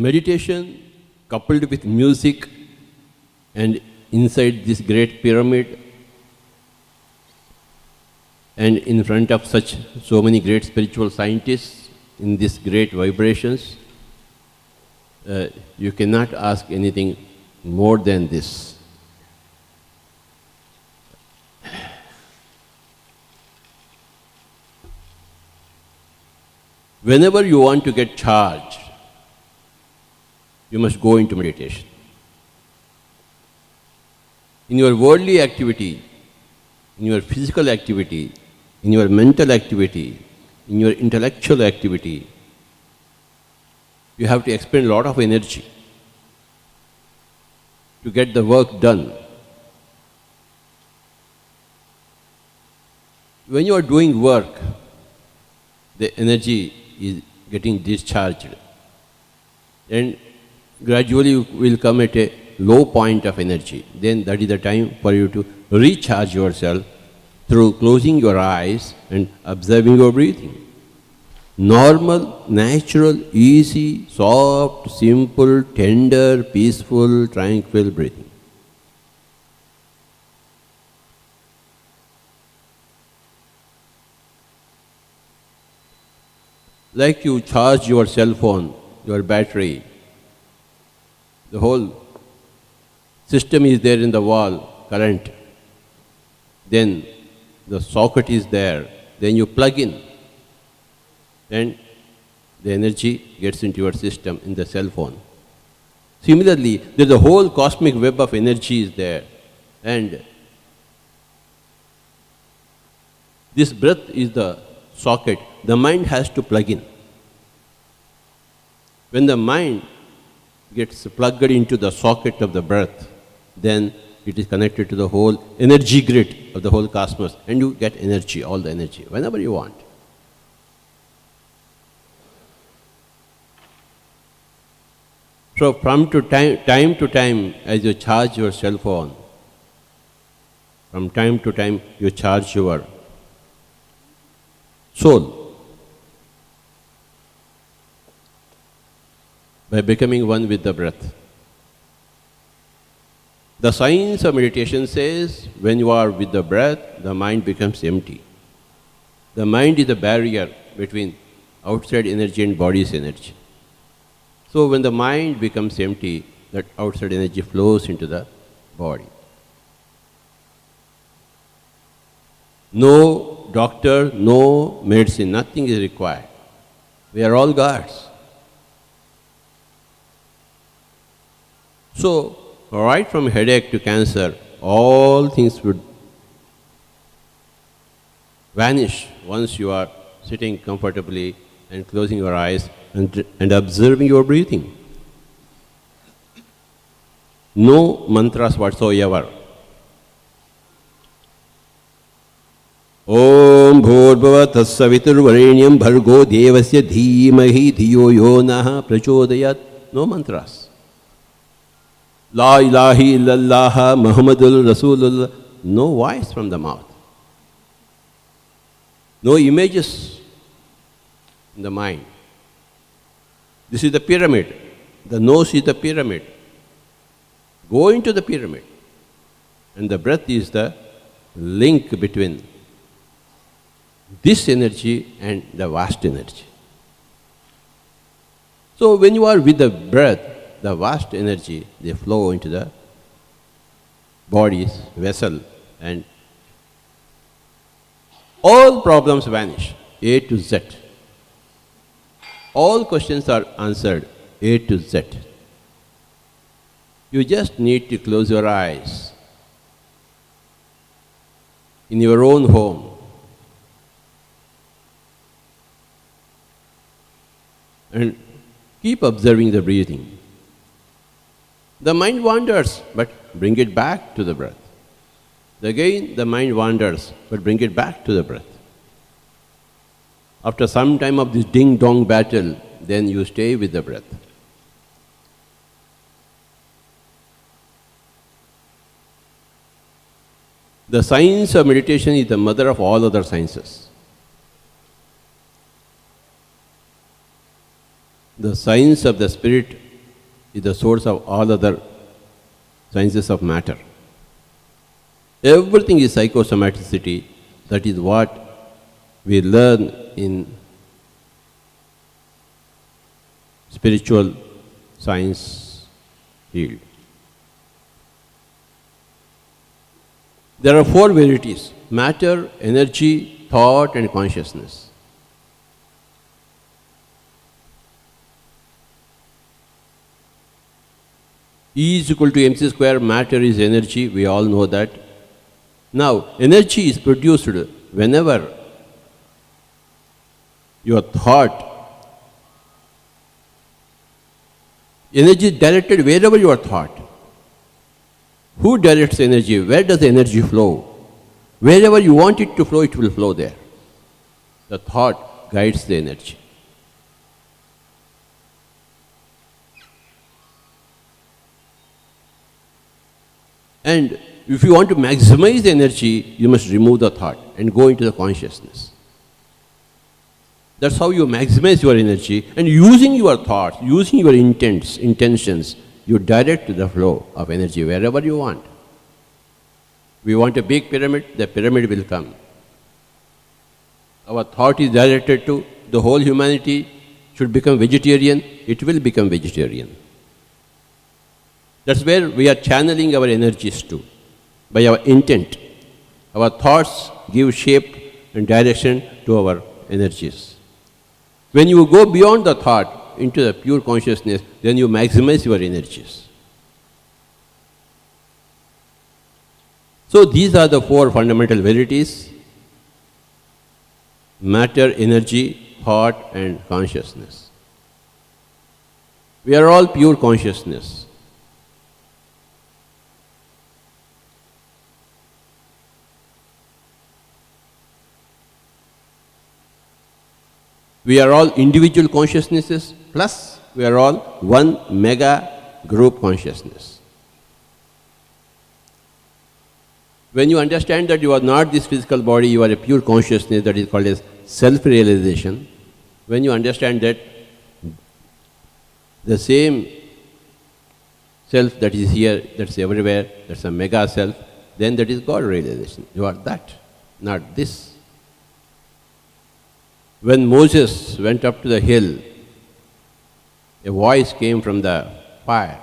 meditation coupled with music and inside this great pyramid and in front of so many great spiritual scientists in these great vibrations, you cannot ask anything more than this. Whenever you want to get charged, you must go into meditation. In your worldly activity, in your physical activity, in your mental activity, in your intellectual activity, you have to expend a lot of energy to get the work done. When you are doing work, the energy is getting discharged, and gradually you will come at a low point of energy. Then that is the time for you to recharge yourself through closing your eyes and observing your breathing. Normal, natural, easy, soft, simple, tender, peaceful, tranquil breathing. Like you charge your cell phone, your battery, the whole system is there in the wall, current. Then the socket is there, then you plug in, and the energy gets into your system in the cell phone. Similarly, there's a whole cosmic web of energy is there, and this breath is the socket. The mind has to plug in. When the mind gets plugged into the socket of the breath, then it is connected to the whole energy grid of the whole cosmos, and you get energy, all the energy, whenever you want. So from time to time, as you charge your cell phone, from time to time you charge your soul by becoming one with the breath. The science of meditation says when you are with the breath, the mind becomes empty. The mind is the barrier between outside energy and body's energy. So when the mind becomes empty, that outside energy flows into the body. No doctor, no medicine, nothing is required. We are all gods. So, right from headache to cancer, all things would vanish once you are sitting comfortably and closing your eyes and observing your breathing. No mantras whatsoever. Om Bhurбhava Tatsaviturvarenyam Bhargo Devasya Dhimahi Dhiyo Yo Naha Prachodayat. No mantras. La ilahi illallah Muhammadul Rasulullah. No voice from the mouth. No images in the mind. This is the pyramid. The nose is the pyramid. Go into the pyramid. And the breath is the link between this energy and the vast energy. So when you are with the breath, the vast energy, they flow into the body's vessel, and all problems vanish, A to Z. All questions are answered, A to Z. You just need to close your eyes in your own home. And keep observing the breathing. The mind wanders, but bring it back to the breath. Again, the mind wanders, but bring it back to the breath. After some time of this ding-dong battle, then you stay with the breath. The science of meditation is the mother of all other sciences. The science of the spirit is the source of all other sciences of matter. Everything is psychosomaticity. That is what we learn in spiritual science field. There are four verities: matter, energy, thought, and consciousness. E is equal to mc square, matter is energy, we all know that. Now, energy is produced whenever your thought, energy is directed wherever your thought. Who directs energy? Where does the energy flow? Wherever you want it to flow, it will flow there. The thought guides the energy. And if you want to maximize the energy, you must remove the thought and go into the consciousness. That's how you maximize your energy. And using your thoughts, using your intentions, you direct the flow of energy wherever you want. We want a big pyramid, the pyramid will come. Our thought is directed to the whole humanity should become vegetarian, it will become vegetarian. That's where we are channeling our energies to, by our intent. Our thoughts give shape and direction to our energies. When you go beyond the thought into the pure consciousness, then you maximize your energies. So these are the four fundamental verities: matter, energy, thought, and consciousness. We are all pure consciousness. We are all individual consciousnesses, plus we are all one mega group consciousness. When you understand that you are not this physical body, you are a pure consciousness, that is called as self-realization. When you understand that the same self that is here, that's everywhere, that's a mega self, then that is God realization. You are that, not this. When Moses went up to the hill, a voice came from the fire.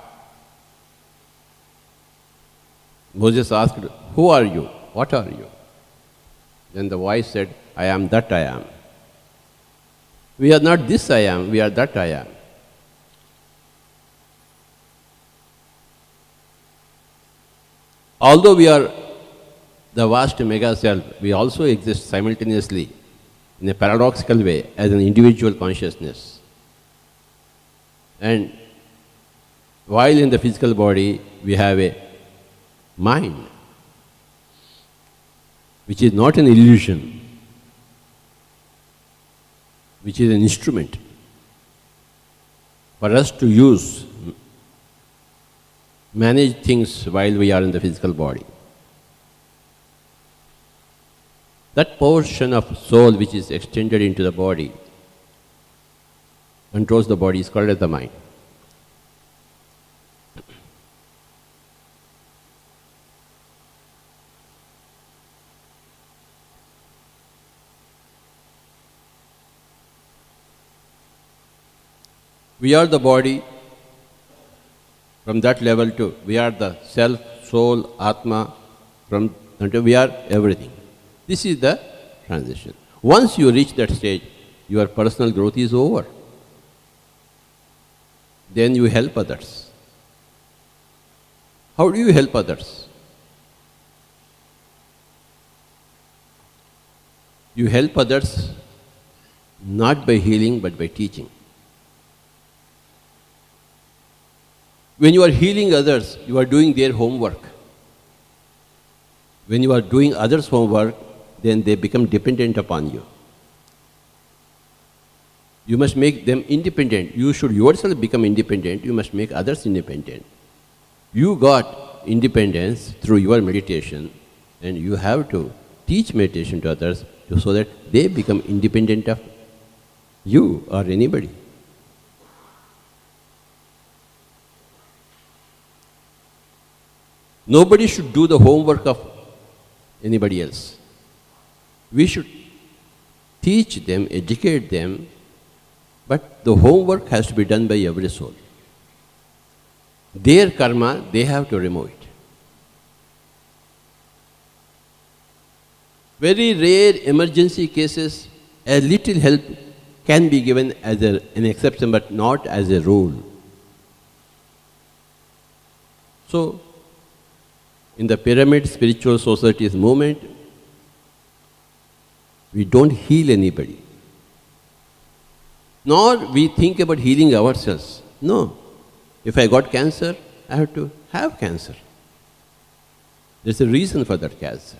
Moses asked, "Who are you? What are you?" Then the voice said, "I am that I am." We are not this I am, we are that I am. Although we are the vast mega self, we also exist simultaneously in a paradoxical way as an individual consciousness. And while in the physical body, we have a mind, which is not an illusion, which is an instrument for us to use, manage things while we are in the physical body. That portion of soul which is extended into the body, controls the body, is called as the mind. We are the body from that level to, we are the self, soul, Atma, from until we are everything. This is the transition. Once you reach that stage, your personal growth is over. Then you help others. How do you help others? You help others not by healing but by teaching. When you are healing others, you are doing their homework. When you are doing others' homework, then they become dependent upon you. You must make them independent. You should yourself become independent. You must make others independent. You got independence through your meditation, and you have to teach meditation to others so that they become independent of you or anybody. Nobody should do the homework of anybody else. We should teach them, educate them, but the homework has to be done by every soul. Their karma, they have to remove it. Very rare emergency cases, a little help can be given as an exception, but not as a rule. So, in the pyramid spiritual societies movement, we don't heal anybody. Nor we think about healing ourselves. No. If I got cancer, I have to have cancer. There's a reason for that cancer.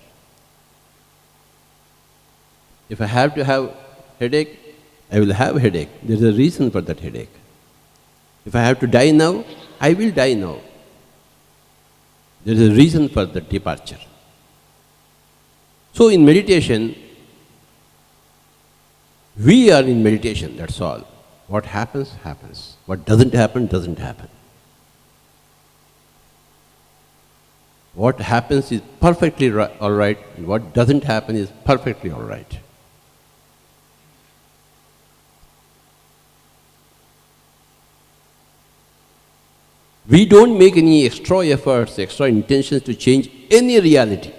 If I have to have headache, I will have headache. There's a reason for that headache. If I have to die now, I will die now. There is a reason for the departure. So in meditation, we are in meditation, that's all. What happens, happens. What doesn't happen, doesn't happen. What happens is perfectly all right, and what doesn't happen is perfectly all right. We don't make any extra efforts, extra intentions to change any reality.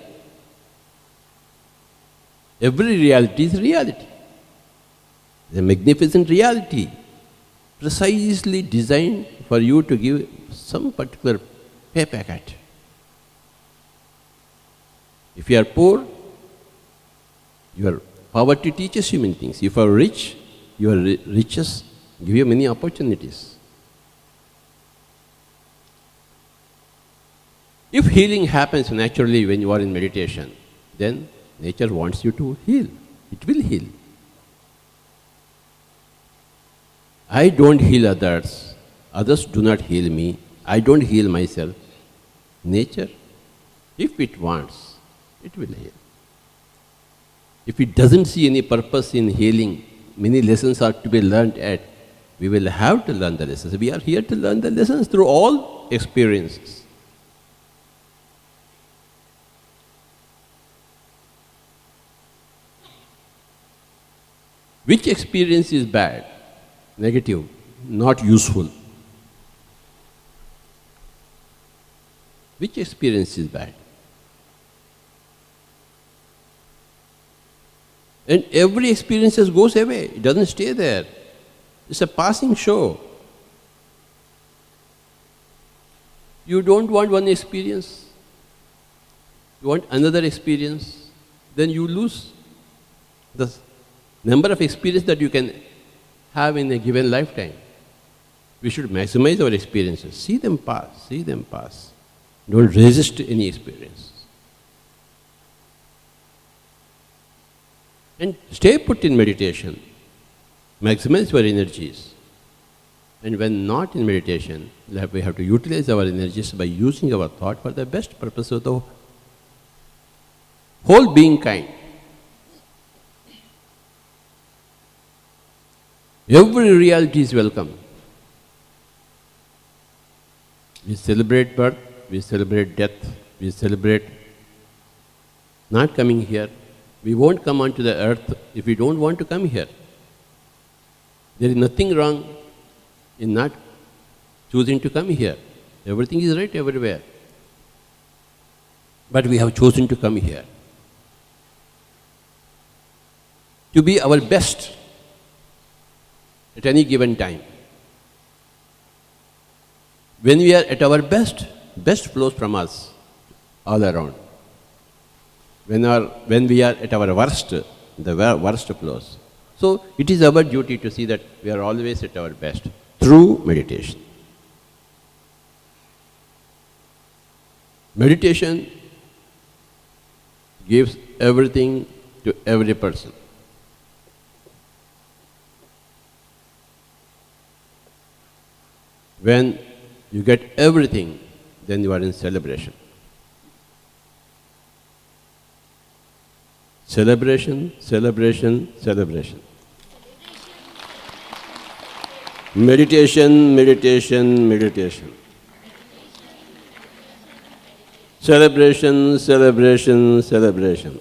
Every reality is reality. It's a magnificent reality, precisely designed for you to give some particular pay packet. If you are poor, your poverty teaches you many things. If you are rich, your riches give you many opportunities. If healing happens naturally when you are in meditation, then nature wants you to heal. It will heal. I don't heal others. Others do not heal me. I don't heal myself. Nature, if it wants, it will heal. If it doesn't see any purpose in healing, many lessons are to be learned at. We will have to learn the lessons. We are here to learn the lessons through all experiences. Which experience is bad, negative, not useful? Which experience is bad? And every experience goes away, it doesn't stay there. It's a passing show. You don't want one experience, you want another experience, then you lose the number of experiences that you can have in a given lifetime. We should maximize our experiences. See them pass, see them pass. Don't resist any experience. And stay put in meditation. Maximize your energies. And when not in meditation, we have to utilize our energies by using our thought for the best purpose of the whole being kind. Every reality is welcome. We celebrate birth, we celebrate death, we celebrate not coming here. We won't come onto the earth if we don't want to come here. There is nothing wrong in not choosing to come here. Everything is right everywhere. But we have chosen to come here to be our best at any given time. When we are at our best, best flows from us all around. When we are at our worst, the worst flows. So it is our duty to see that we are always at our best through meditation. Meditation gives everything to every person. When you get everything, then you are in celebration. Celebration, celebration, celebration. Meditation, meditation, meditation. Celebration, celebration, celebration.